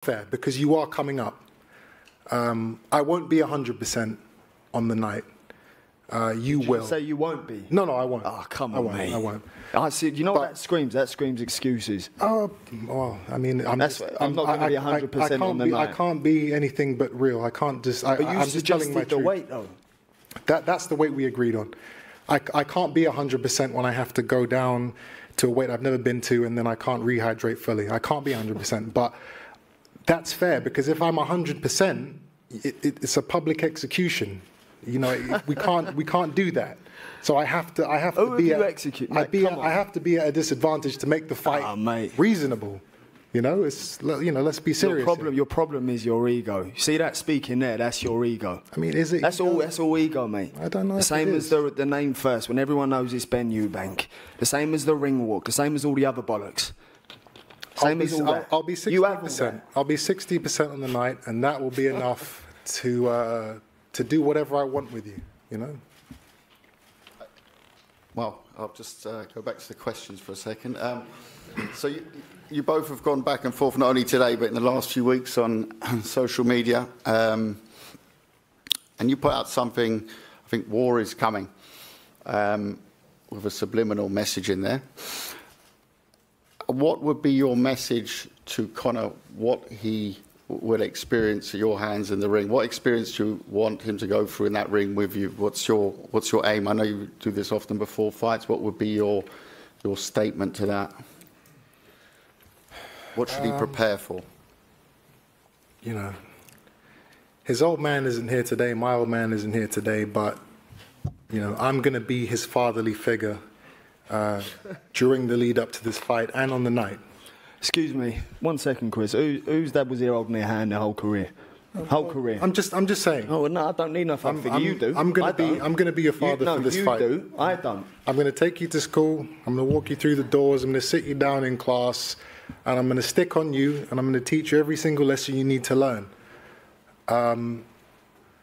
fair because you are coming up. I won't be 100% on the night. You will. Say you won't be? No, I won't. Oh, come on, mate. I won't. I see. You know what that screams? That screams excuses. Well, I mean, I'm not going to be 100% on the night. I can't be anything but real. I can't just. But you I'm just telling my the truth. weight, though. That's the weight we agreed on. I can't be 100% when I have to go down to a weight I've never been to, and then I can't rehydrate fully. I can't be 100%. But that's fair because if I'm 100%, it's a public execution. You know, we can't do that. So I have to be I have to be at a disadvantage to make the fight reasonable. You know, let's be serious. Your problem is your ego. See that speaking there? That's your ego. I mean, is it? That's all ego, mate. I don't know. The same as the name first, when everyone knows it's Benn Eubank. The same as the ring walk. The same as all the other bollocks. Same as all that. I'll be 60%. I'll be 60% on the night, and that will be enough to do whatever I want with you. You know. Well, I'll just go back to the questions for a second. So you both have gone back and forth, not only today, but in the last few weeks on social media. And you put out something, I think war is coming, with a subliminal message in there. What would be your message to Conor, what he will experience at your hands in the ring? What experience do you want him to go through in that ring with you? What's your aim? I know you do this often before fights. What would be your statement to that? What should he prepare for? You know, his old man isn't here today. My old man isn't here today. But you know, I'm going to be his fatherly figure during the lead up to this fight and on the night. Excuse me, 1 second, Chris. Whose dad was here holding their hand their whole career? Career. I'm just saying. Oh no, I don't need no father figure. You do. I'm gonna be your father for this fight. You do. I don't. I'm gonna take you to school. I'm gonna walk you through the doors. I'm gonna sit you down in class, and I'm gonna stick on you, and I'm gonna teach you every single lesson you need to learn.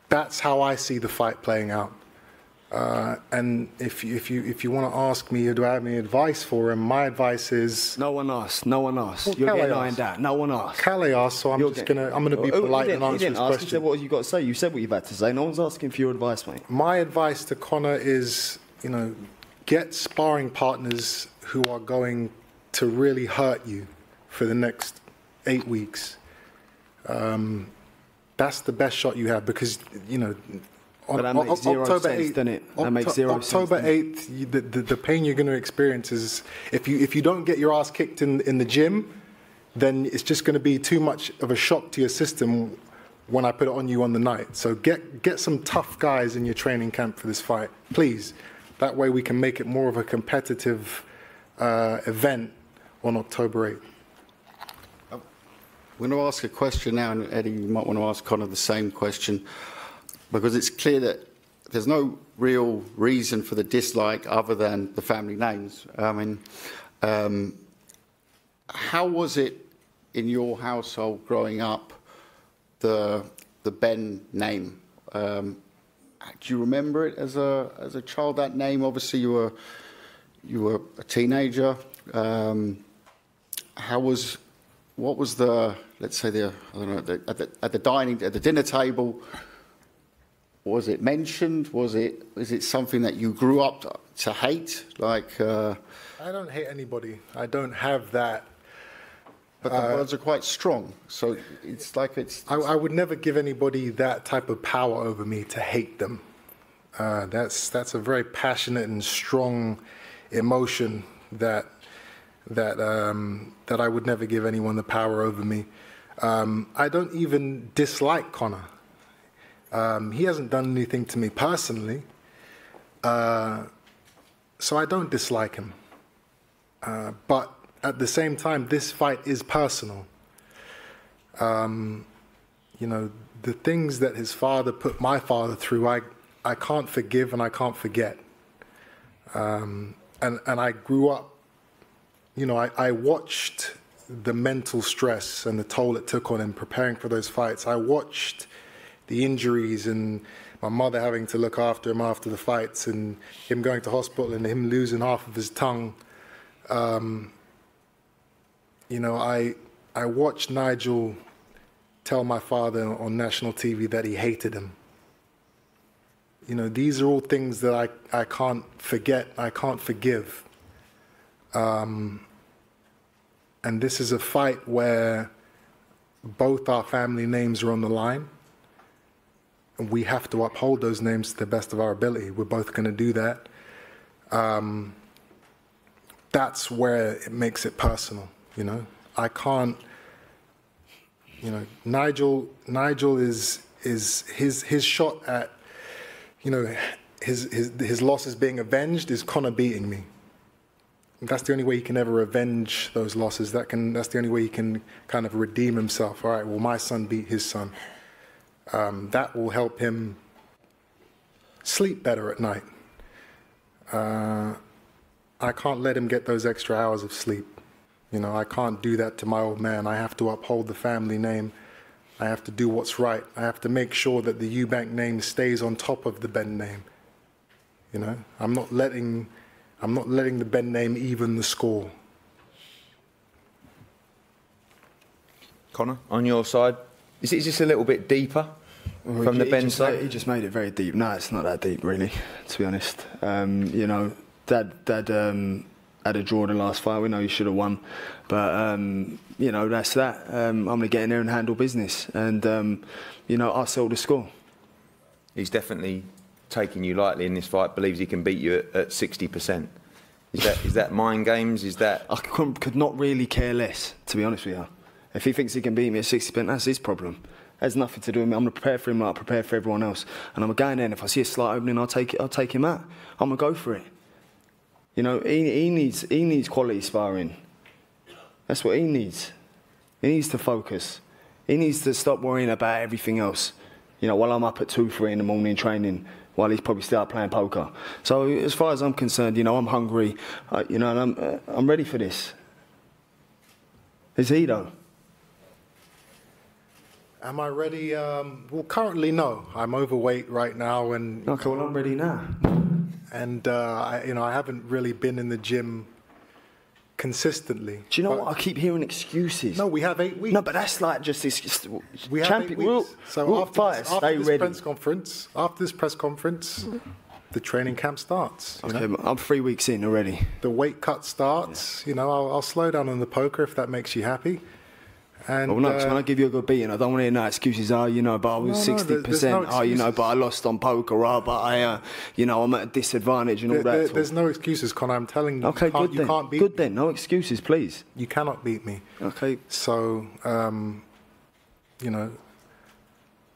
That's how I see the fight playing out. And if you want to ask me, do I have any advice for him? My advice is no one asked. No one asked. Well, You're getting ironed out. No one asked. Calais asked, so I'm gonna be polite and answer his question. He said, "What have you got to say?" You said what you've had to say. No one's asking for your advice, mate. My advice to Conor is, you know, get sparring partners who are going to really hurt you for the next 8 weeks. That's the best shot you have because you know. But that makes zero sense, doesn't it? That makes zero sense. October 8th, the pain you're going to experience is if you don't get your ass kicked in the gym, then it's just going to be too much of a shock to your system when I put it on you on the night. So get some tough guys in your training camp for this fight, please. That way we can make it more of a competitive event on October 8th. I'm going to ask a question now, and Eddie, you might want to ask Conor the same question. Because it's clear that there's no real reason for the dislike other than the family names. I mean, how was it in your household growing up, the Benn name? Do you remember it as a child? That name, obviously, you were a teenager. What was the, let's say, I don't know, at the dinner table? Was it mentioned? Is it something that you grew up to hate? Like I don't hate anybody. I don't have that. But the words are quite strong, so it's like it's. I would never give anybody that type of power over me to hate them. That's a very passionate and strong emotion that I would never give anyone the power over me. I don't even dislike Conor. He hasn't done anything to me personally, so I don't dislike him. But at the same time, this fight is personal. You know, the things that his father put my father through, I can't forgive and I can't forget. And I grew up, you know, I watched the mental stress and the toll it took on him preparing for those fights. I watched the injuries and my mother having to look after him after the fights and him going to hospital and him losing half of his tongue. You know, I watched Nigel tell my father on national TV that he hated him. You know, these are all things that I can't forget, I can't forgive. And this is a fight where both our family names are on the line. And we have to uphold those names to the best of our ability. We're both going to do that. That's where it makes it personal, you know. I can't, you know, Nigel is his shot at, you know, his losses being avenged is Conor beating me. That's the only way he can ever avenge those losses. That's the only way he can kind of redeem himself. All right, well, my son beat his son. That will help him sleep better at night. I can't let him get those extra hours of sleep. You know, I can't do that to my old man. I have to uphold the family name. I have to do what's right. I have to make sure that the Eubank name stays on top of the Benn name. You know, I'm not letting the Benn name even the score. Conor, on your side, is it just a little bit deeper from the Benn side? He just made it very deep. No, it's not that deep, really, to be honest. You know, Dad had a draw the last fight. We know he should have won. But, you know, that's that. I'm going to get in there and handle business. And, you know, I'll settle the score. He's definitely taking you lightly in this fight, believes he can beat you at 60%. Is that mind games? Is that... I could not really care less, to be honest with you. If he thinks he can beat me at 60%, that's his problem. It has nothing to do with me. I'm going to prepare for him like I prepare for everyone else. And I'm going there, and if I see a slight opening, I'll take him out. I'm going to go for it. You know, he needs quality sparring. That's what he needs. He needs to focus. He needs to stop worrying about everything else. You know, while I'm up at 2, 3 in the morning training, while he's probably still out playing poker. So as far as I'm concerned, you know, I'm hungry. You know, and I'm ready for this. Is he though? Am I ready? Well, currently no. I'm overweight right now, and Okay, well I'm ready now. And you know, I haven't really been in the gym consistently. Do you know what? I keep hearing excuses. No, we have 8 weeks. No, but that's like just this. We have 8 weeks. So after this press conference, the training camp starts. You Okay, know? I'm 3 weeks in already. The weight cut starts. You know, I'll slow down on the poker if that makes you happy. And Well, no, 'cause when I give you a good beating, I don't want to hear no excuses. Oh, you know, but I was 60%. no Oh, you know, excuses. but I lost on poker. Oh, but I, you know, I'm at a disadvantage and all that. There's no excuses, Conor. I'm telling you, Okay, you can't, good then. you can't beat Good me. then. No excuses, please. You cannot beat me. Okay. So, you know,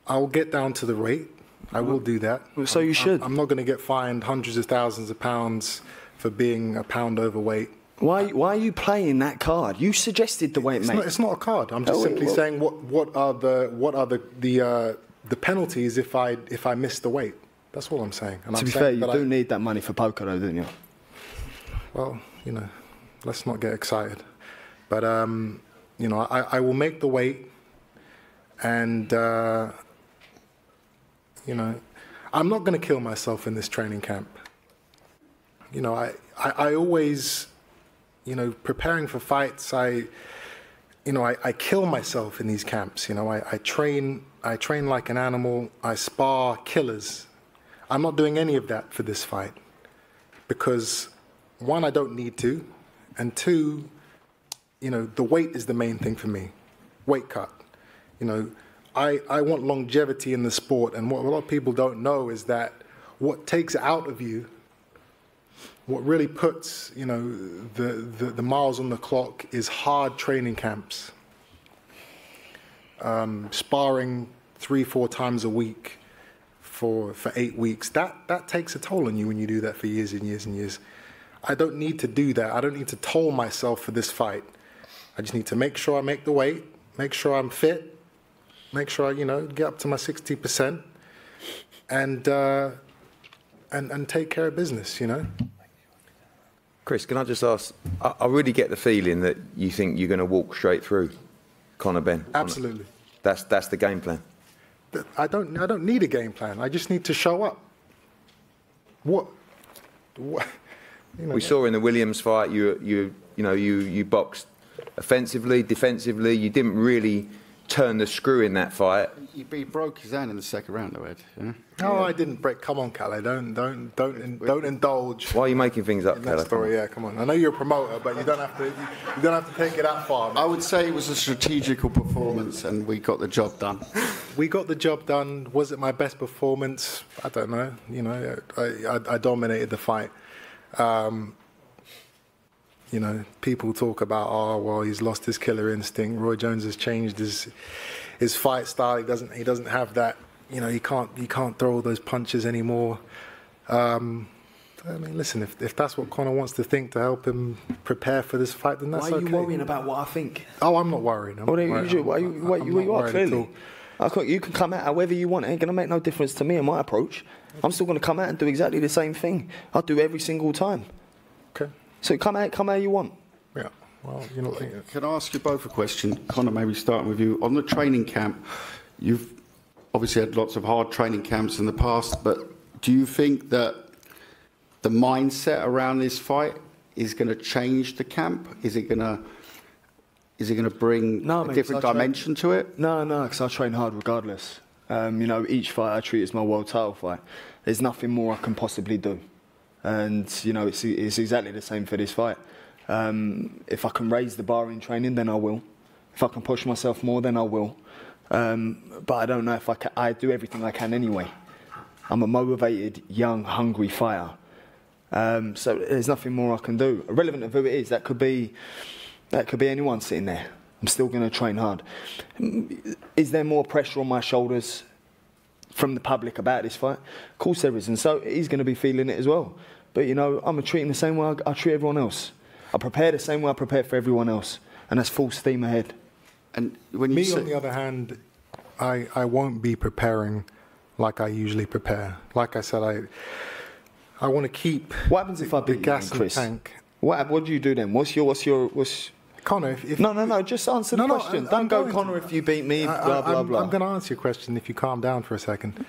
I'll get down to the rate. I will do that. So you should. I'm not going to get fined hundreds of thousands of pounds for being a pound overweight. Why are you playing that card? You suggested the weight, mate. It's not a card. I'm just simply saying what are the penalties if I miss the weight. That's all I'm saying. And To I'm be saying fair, you that do need that money for poker, though, don't you? Well, you know, let's not get excited. But you know, I will make the weight, and you know, I'm not going to kill myself in this training camp. You know, I always, you know, preparing for fights, I kill myself in these camps. You know, I train like an animal. I spar killers. I'm not doing any of that for this fight because, one, I don't need to, and two, you know, the weight is the main thing for me. Weight cut. You know, I want longevity in the sport, and what a lot of people don't know is that what takes it out of you, what really puts, you know, the miles on the clock is hard training camps. Sparring 3-4 times a week for 8 weeks. That takes a toll on you when you do that for years and years and years. I don't need to do that. I don't need to toll myself for this fight. I just need to make sure I make the weight, make sure I'm fit, make sure I, you know, get up to my 60%, and take care of business, you know. Chris, can I just ask, I really get the feeling that you think you're going to walk straight through Conor Benn. Absolutely. That's the game plan. I don't need a game plan. I just need to show up. What you know, We saw in the Williams fight, you boxed offensively, defensively. You didn't really turn the screw in that fight. He broke his hand in the second round, though, Ed. Yeah? No, I didn't break. Come on, Calais. Don't indulge. Why are you making things up, in that Keller? story? Yeah, come on. I know you're a promoter, but you don't have to. You don't have to take it that far. I would say it was a strategical performance, and we got the job done. We got the job done. Was it my best performance? I don't know. You know, I dominated the fight. You know, people talk about, oh well, he's lost his killer instinct. Roy Jones has changed his fight style. He doesn't have that. You know, he can't throw all those punches anymore. I mean, listen, if that's what Conor wants to think to help him prepare for this fight, then that's okay. Why are you worrying about what I think? Oh, I'm not worried. You are clearly. You can come out however you want. It ain't going to make no difference to me and my approach. I'm still going to come out and do exactly the same thing. I do every single time. Okay. So come out how you want. Yeah. Well, you're not thinking. Can I ask you both a question? Conor, maybe starting with you. On the training camp, you've obviously had lots of hard training camps in the past, but do you think that the mindset around this fight is going to change the camp? Is it going to bring a different dimension to it? No, because I train hard regardless. You know, each fight I treat as my world title fight. There's nothing more I can possibly do. And, you know, it's exactly the same for this fight. If I can raise the bar in training, then I will. If I can push myself more, then I will. But I don't know if I can. I do everything I can anyway. I'm a motivated, young, hungry fighter. So there's nothing more I can do. Irrelevant of who it is, that could be anyone sitting there. I'm still going to train hard. Is there more pressure on my shoulders from the public about this fight? Of course there is, and so he's going to be feeling it as well. But, you know, I'm treating the same way I treat everyone else. I prepare the same way I prepare for everyone else, and that's full steam ahead. And when you on the other hand, I won't be preparing like I usually prepare. Like I said, I want to keep. What happens if I beat you, Chris? Tank. What do you do then? What's Conor, if no, just answer the question. Don't go, Conor, if you beat me, blah, blah, blah. I'm going to answer your question if you calm down for a second.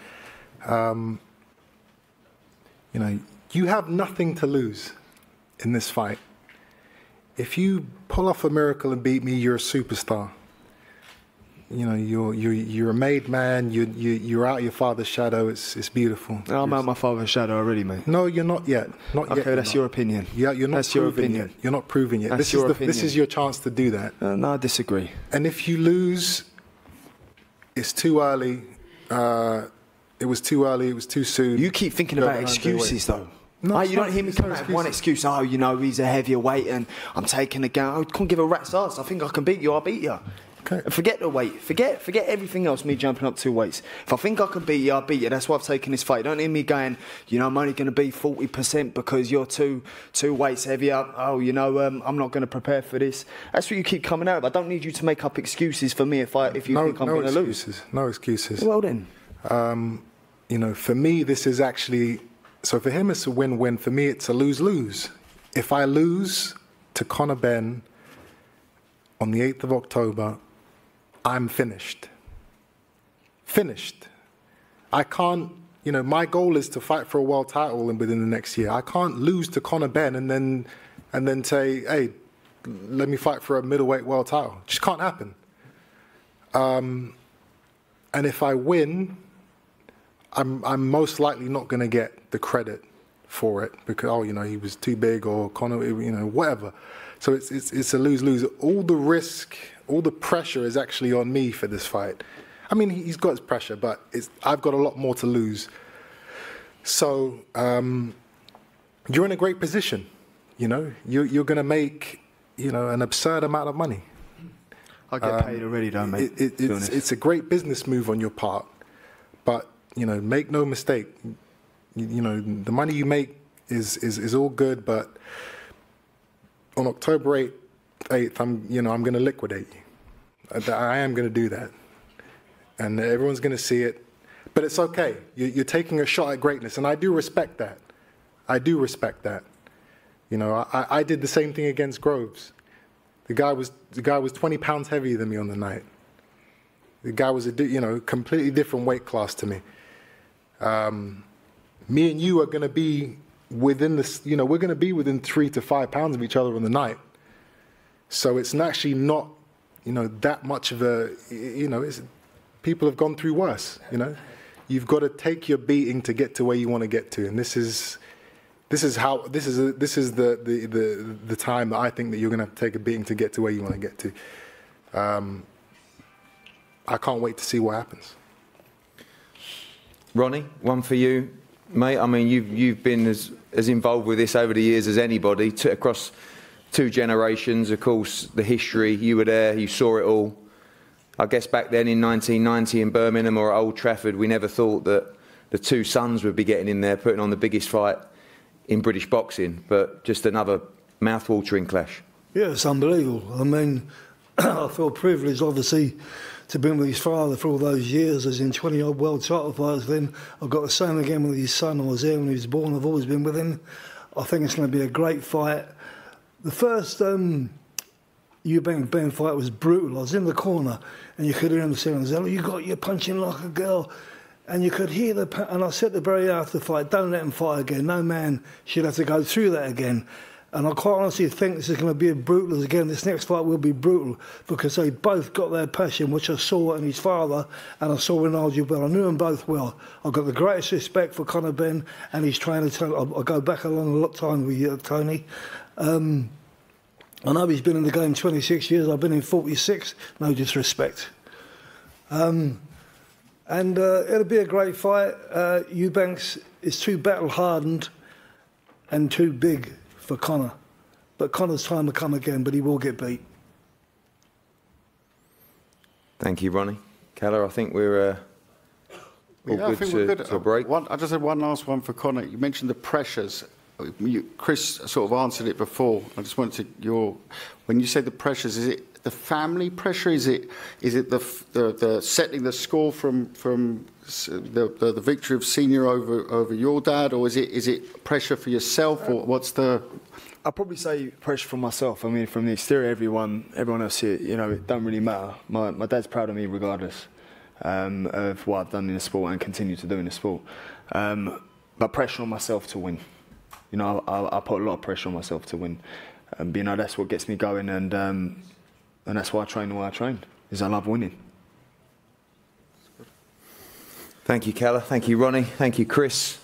You know, you have nothing to lose in this fight. If you pull off a miracle and beat me, you're a superstar. You know, you're a made man. You're out your father's shadow. It's beautiful. I'm out my father's shadow already, mate. No, you're not yet. Not yet. Okay, that's your opinion. Yeah, you're not. That's your opinion. Yet. You're not proving yet. That's your opinion. This is your chance to do that. No, I disagree. And if you lose, it's too early. It was too early. It was too soon. You keep thinking about excuses, though. No, you don't hear me come out with one excuse. Oh, you know, he's a heavier weight and I'm taking the gun. I can't give a rat's ass. I think I can beat you. I'll beat you. Okay. Forget the weight. Forget everything else, me jumping up 2 weights. If I think I can beat you, I'll beat you. That's why I've taken this fight. Don't hear me going, you know, I'm only going to be 40% because you're two weights heavier. Oh, you know, I'm not going to prepare for this. That's what you keep coming out with. I don't need you to make up excuses for me if you think I'm going to lose. No excuses. Well then. You know, for me, this is actually... So for him, it's a win-win. For me, it's a lose-lose. If I lose to Conor Benn on the 8th of October, I'm finished. Finished. I can't, you know, my goal is to fight for a world title within the next year. I can't lose to Conor Benn and then say, hey, let me fight for a middleweight world title. It just can't happen. And if I win, I'm most likely not going to get the credit for it because, oh, you know, he was too big or Conor, you know, whatever. So it's a lose-lose. All the risk, all the pressure is actually on me for this fight. I mean, he's got his pressure, but I've got a lot more to lose. So you're in a great position, you know. You're going to make, you know, an absurd amount of money. I get paid already, don't I, mate? It's a great business move on your part, but, you know, make no mistake. You know, the money you make is all good, but on October 8th, I'm going to liquidate you. I am going to do that, and everyone's going to see it. But it's okay. You're taking a shot at greatness, and I do respect that. I do respect that. You know, I did the same thing against Groves. The guy was 20 pounds heavier than me on the night. The guy was a completely different weight class to me. Me and you are going to be within this, you know, we're going to be within 3 to 5 pounds of each other on the night. So it's actually not you know, that much of a, you know, people have gone through worse, you know. You've got to take your beating to get to where you want to get to, and this is the time that I think that you're going to have to take a beating to get to where you want to get to. I can't wait to see what happens. Ronnie, one for you, mate. I mean, you've been as involved with this over the years as anybody, across 2 generations. Of course, the history, you were there, you saw it all. I guess back then in 1990 in Birmingham or at Old Trafford, we never thought that the 2 sons would be getting in there, putting on the biggest fight in British boxing, but just another mouth-watering clash. Yeah, it's unbelievable. I mean, I feel privileged, obviously, to be with his father for all those years, as in 20-odd world title fights. Then I've got the same again with his son. I was there when he was born. I've always been with him. I think it's going to be a great fight. The first Eubank Benn fight was brutal. I was in the corner, and you could hear him saying, you're punching like a girl. And you could hear and I said the very after the fight, don't let him fight again. No man should have to go through that again. And I quite honestly think this is going to be as brutal as again. This next fight will be brutal because they both got their passion, which I saw in his father and I saw in Archie Bell. I knew them both well. I've got the greatest respect for Conor Benn and his trainer. I go back a lot of time with Tony. I know he's been in the game 26 years. I've been in 46. No disrespect. And it'll be a great fight. Eubanks is too battle-hardened and too big for Conor. But Conor's time will come again, but he will get beat. Thank you, Ronnie. Keller, I think we're all good to break. I just had one last one for Conor. You mentioned the pressures. Chris sort of answered it before. I just wanted when you say the pressures, is it the family pressure? Is it the settling the score from the victory of Senior over your dad, or is it pressure for yourself, or what's the? I'd probably say pressure from myself. I mean, from the exterior, everyone else here, you know, it don't really matter. My dad's proud of me regardless of what I've done in the sport and continue to do in the sport. But pressure on myself to win. You know, I put a lot of pressure on myself to win. You know, that's what gets me going, and that's why I train the way I train, is I love winning. Thank you, Keller. Thank you, Ronnie. Thank you, Chris.